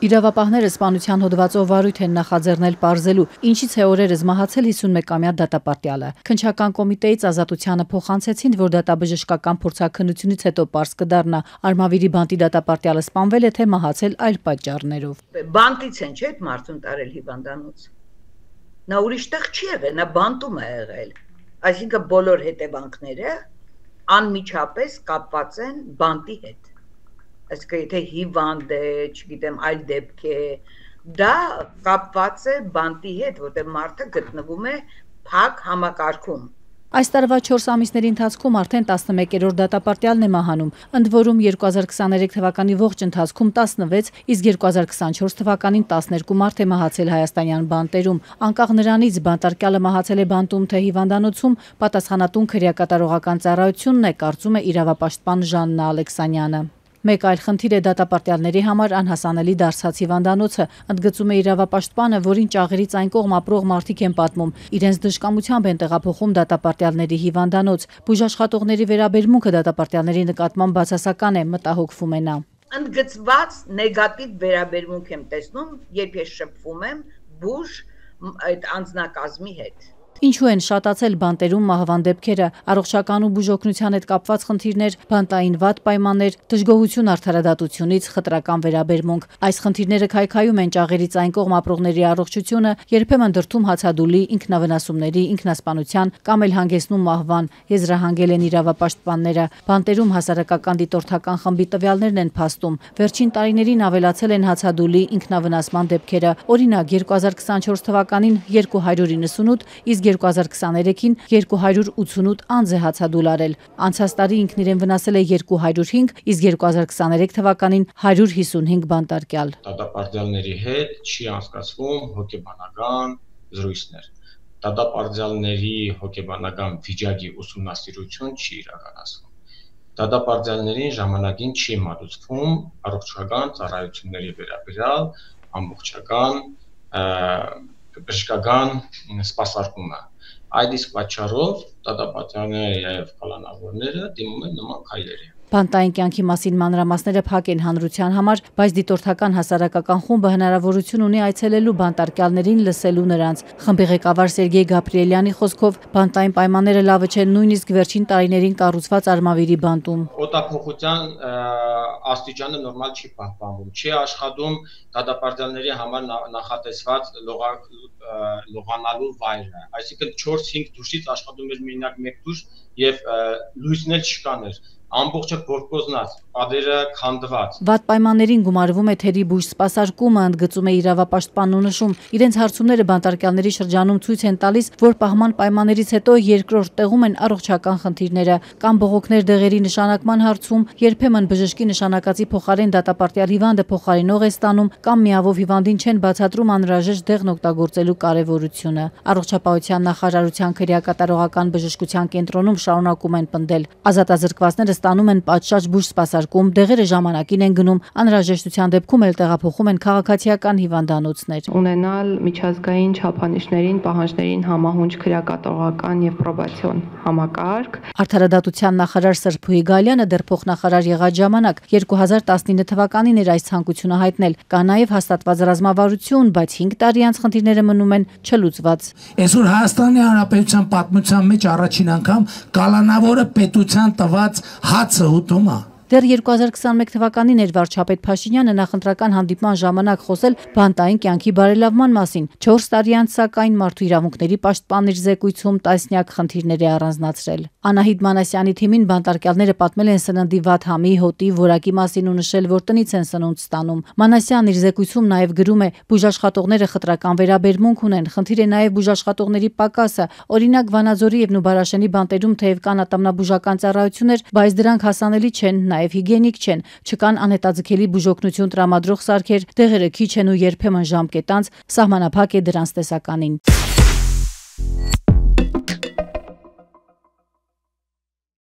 Իրավապահները սպանության հոդվածով վարույթ են նախաձեռնել պարզելու, ինչից է օրերս մահացել 51-ամյա դատապարտյալը։ Քննչական կոմիտեից Ազատությանը փոխանցեցին, որ դատաբժշկական փորձաքննությունից հետո պարզ կդառնա Արմավիրի բանտի դատապարտյալը սպանվել է, թե մահացել այլ պատճառներով։ Բանտից են, չէ՞, մարդուն տարել հիվանդանոց։ Նա ուրիշ տեղ չի եղել, նա բանտում է եղել։ Այսինքն բոլոր հետևանքները անմիջապես կապված են բանտի հետ։ Այսինքն եթե հիվանդ է, չգիտեմ, այլ դեպք է, դա կապված է բանտի հետ, որտեղ մարդը գտնվում է փակ համակարգում։ Այս տարվա 4 ամիսների ընթացքում արդեն 11-րդ դատապարտյալն է մահանում, ընդ որում 2023 թվականի ողջ ընթացքում 16, իսկ 2024 թվականին 12 մարդ է մահացել հայաստանյան բանտերում։ Անկախ նրանից բանտարկյալը մահացել է բանտում թե հիվանդանոցում, պատասխանատուն քրեակատարողական ծառայությունն է, կարծում է իրավապաշտպան Ժաննա Ալեքսանյանը։ Մեկ այլ խնդիր է դատապարտյալների համար անհասանելի դարձած հիվանդանոցը, ընդգծում է իրավապաշտպանը, որին ճաղերից այն կողմ ապրող մարդիկ են պատմում, իրենց դժկամությամբ են տեղափոխում դատապարտյալների հիվանդանոց։ Բուժաշխատողների վերաբերմունքը դատապարտյալների նկատմամբ բացասական է, մտահոգվում է նա։ Ընդգծված նեգատիվ վերաբերմունք եմ տեսնում, երբ ես շփվում եմ բուժ այդ անձնակազմի հետ։ Ինչու են շատացել բանտերում մահվան դեպքերը, առողջական ու բուժօգնության հետ կապված խնդիրներ, բանտային վատ պայմաններ, դժգոհություն արդարադատությունից, խտրական վերաբերմունք։ Այս խնդիրները քայքայում են ճաղերից այն կողմ ապրողների առողջությունը, երբեմն դրդում հացադուլի, ինքնավնասումների, ինքնասպանության կամ էլ հանգեցնում մահվան, եզրահանգել են իրավապաշտպանները։ Բանտերում հասարակական դիտորդական խմբի տվյալներն են փաստում։ Վերջին տարիներին ավելացել են հացադուլի, ինքնավնասման դեպքերը։ Օրինակ 2024 թվականին 298, իսկ 2023-ին 288 անձ է հացադուլ արել։ Անցած տարի ինքն իրեն վնասել է 205, իսկ 2023 թվականին 155 բանտարկյալ։ Դատապարտյալների հետ չի անցկացվում հոգեբանական զրույցներ։ Դատապարտյալների հոգեբանական վիճակի ուսումնասիրություն չի իրականացվում։ Դատապարտյալներին ժամանակին չի մատուցվում առողջական ծառայությունների վերաբերյալ ամբողջական բժշկական սպասարկումը։ Այդ իսկ պատճառով դատապարտյալները եւ կալանավորները դիմում են նման քայլերի։ Բանտային կյանքի մասին մանրամասները փակ են հանրության համար, բայց դիտորդական հասարակական խումբը հնարավորություն ունի այցելելու բանտարկյալներին, լսելու նրանց։ Խմբի ղեկավար Սերգեյ Գաբրիելյանի խոսքով բանտային պայմանները լավը չեն նույնիսկ վերջին տարիներին կառուցված Արմավիրի բանտում։ Օտափոխության աստիճանը նորմալ չի պահպանվում, չի աշխատում դատապարտյալների համար նախատեսված լողանալու վայրը, այսինքն 4-5 դուշից աշխատում էր մենակ 1 դուշ եւ լույսներ չկաներ, ամբողջը բորկոզնած, պատերը քանդված։ Վատ պայմաններին գումարվում է թերի բույժ սպասարկումը, ընդգծում է իրավապաշտպանն ու նշում, իրենց հարցումները բանտարկյալների շրջանում ցույց են տալիս, որ պահման պայմաններից հետո երկրորդ տեղում են առողջական խնդիրները, կամ բողոքներ դեղերի նշանակման հարցում, երբեմն բժշկի նշանակածի փոխարեն դատապարտյալ հիվանդը փոխարինող է ստանում, կամ միավով հիվանդին չեն բացատրում անհրաժեշտ դեղն օգտագործելու կարևորությունը։ Առողջապահության նախարարության քրեակատարողական բժշկության կենտրոնում շարունակում են պնդել, ազատազրկվածները ստանում են պատշաճ բույժ սպասարկում, դեղերը ժամանակին են գնում, անհրաժեշտության դեպքում էլ տեղափոխում են քաղաքացիական հիվանդանոցներ։ Ունենալ միջազգային չափանիշներին, պահանջներին համահունչ քրեակատարողական եւ պրոբացիոն համակարգ։ Արդարադատության նախարար Սրփուհի Գալյանը դեռ փոխնախարար եղած ժամանակ 2019 թվականին էր այս ցանկությունը հայտնել։ Կա նաեւ հաստատված ռազմավարություն, բայց 5 տարի անց խնդիրները մնում են չլուծված։ Այսօր Հայաստանի Հանրապետության պատմության մեջ առաջին անգամ կալանավորը պետության տված հացը ուտում է։ Դեռ 2021 թվականին էր վարչապետ Փաշինյանը նախընտրական հանդիպման ժամանակ խոսել բանտային կյանքի բարելավման մասին։ 4 տարի անց սակայն մարդու իրավունքների պաշտպանն իր զեկույցում տասնյակ խնդիրներ է առանձնացրել։ Անահիտ Մանասյանի թիմին բանտարկյալները պատմել են սննդի վատ համի, հոտի, որակի մասին ու նշել, որ տնից են սնունդ ստանում։ Մանասյանն իր զեկույցում նաև գրում է, բուժաշխատողները խտրական վերաբերմունք ունեն, խնդիր է նաև բուժաշխատողների պակասը։ Օրինակ Վանաձորի եւ Նուբարաշենի բանտերում թեև կան ատամնաբուժական ծառայություններ, բայց դրանք հասանելի չեն, նաև հիգիենիկ չեն, չկան անհետաձգելի բուժօգնություն տրամադրող սարքեր, դեղերը քիչ են ու երբեմն ժամկետանց, սահմանափակ է դրանց տեսականին։